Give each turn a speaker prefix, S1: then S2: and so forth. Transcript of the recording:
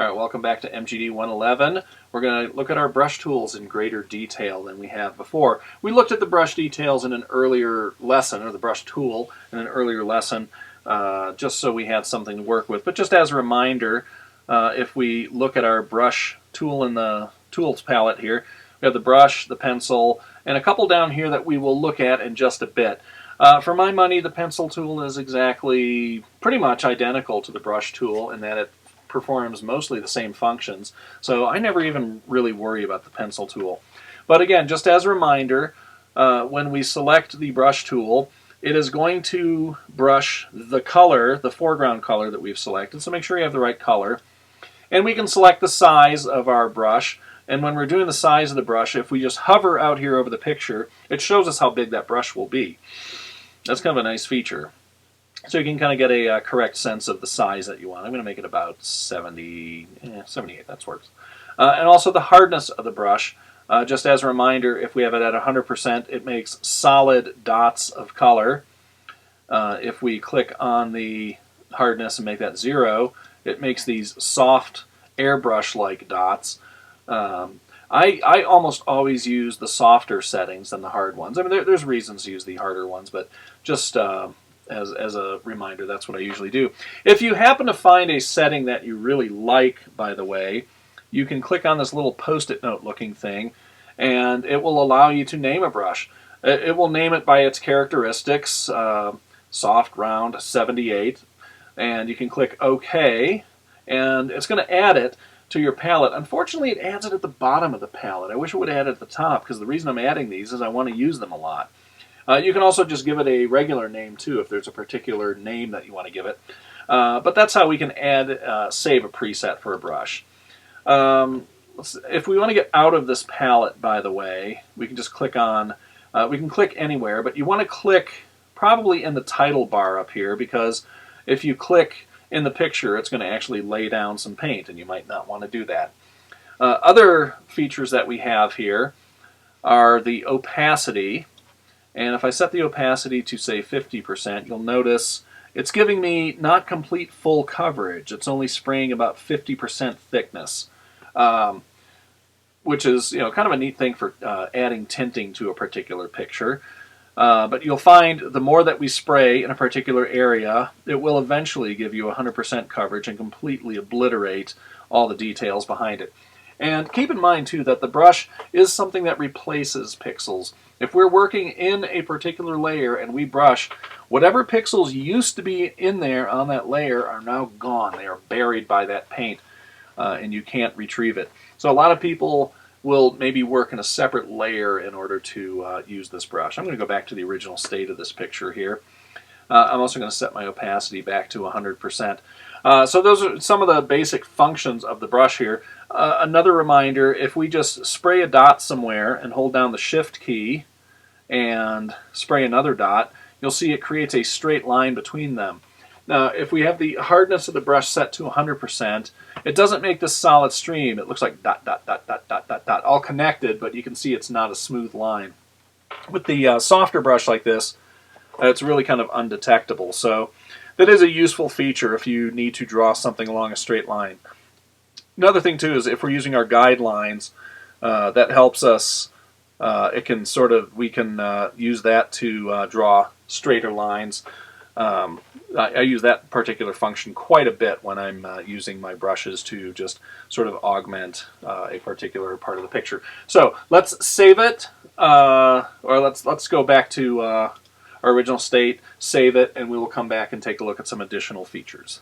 S1: All right, welcome back to MGD 111. We're going to look at our brush tools in greater detail than we have before. We looked at the brush details in an earlier lesson, or the brush tool in an earlier lesson, just so we had something to work with. But just as a reminder, if we look at our brush tool in the tools palette here, we have the brush, the pencil, and a couple down here that we will look at in just a bit. For my money, the pencil tool is exactly pretty much identical to the brush tool in that it performs mostly the same functions, so I never even really worry about the pencil tool. But again, just as a reminder, when we select the brush tool, it is going to brush the color, the foreground color that we've selected, so make sure you have the right color. And we can select the size of our brush, and when we're doing the size of the brush, if we just hover out here over the picture, it shows us how big that brush will be. That's kind of a nice feature. So you can kind of get a correct sense of the size that you want. I'm going to make it about 78, that works. And also the hardness of the brush. Just as a reminder, if we have it at 100%, it makes solid dots of color. If we click on the hardness and make that 0, it makes these soft airbrush-like dots. I almost always use the softer settings than the hard ones. I mean, there's reasons to use the harder ones, but just as a reminder, that's what I usually do. If you happen to find a setting that you really like, by the way, you can click on this little post-it note looking thing, and it will allow you to name a brush. It will name it by its characteristics, soft, round, 78, and you can click OK, and it's going to add it to your palette. Unfortunately, it adds it at the bottom of the palette. I wish it would add it at the top, because the reason I'm adding these is I want to use them a lot. You can also just give it a regular name too if there's a particular name that you want to give it. But that's how we can add, save a preset for a brush. If we want to get out of this palette, by the way, we can just click on, we can click anywhere, but you want to click probably in the title bar up here, because if you click in the picture, it's going to actually lay down some paint, and you might not want to do that. Other features that we have here are the opacity. And if I set the opacity to, say, 50%, you'll notice it's giving me not complete full coverage. It's only spraying about 50% thickness, which is kind of a neat thing for adding tinting to a particular picture. But you'll find the more that we spray in a particular area, it will eventually give you 100% coverage and completely obliterate all the details behind it. And keep in mind, too, that the brush is something that replaces pixels. If we're working in a particular layer and we brush, whatever pixels used to be in there on that layer are now gone. They are buried by that paint, and you can't retrieve it. So a lot of people will maybe work in a separate layer in order to use this brush. I'm going to go back to the original state of this picture here. I'm also going to set my opacity back to 100%. So those are some of the basic functions of the brush here. Another reminder, if we just spray a dot somewhere and hold down the Shift key and spray another dot, you'll see it creates a straight line between them. Now, if we have the hardness of the brush set to 100%, it doesn't make this solid stream. It looks like dot, dot, dot, dot, dot, dot, dot, all connected, but you can see it's not a smooth line. With the softer brush like this, it's really kind of undetectable. So that is a useful feature if you need to draw something along a straight line. Another thing too is if we're using our guidelines, that helps us. We can use that to draw straighter lines. I use that particular function quite a bit when I'm using my brushes to just sort of augment a particular part of the picture. So let's save it, or let's go back to our original state, save it, and we will come back and take a look at some additional features.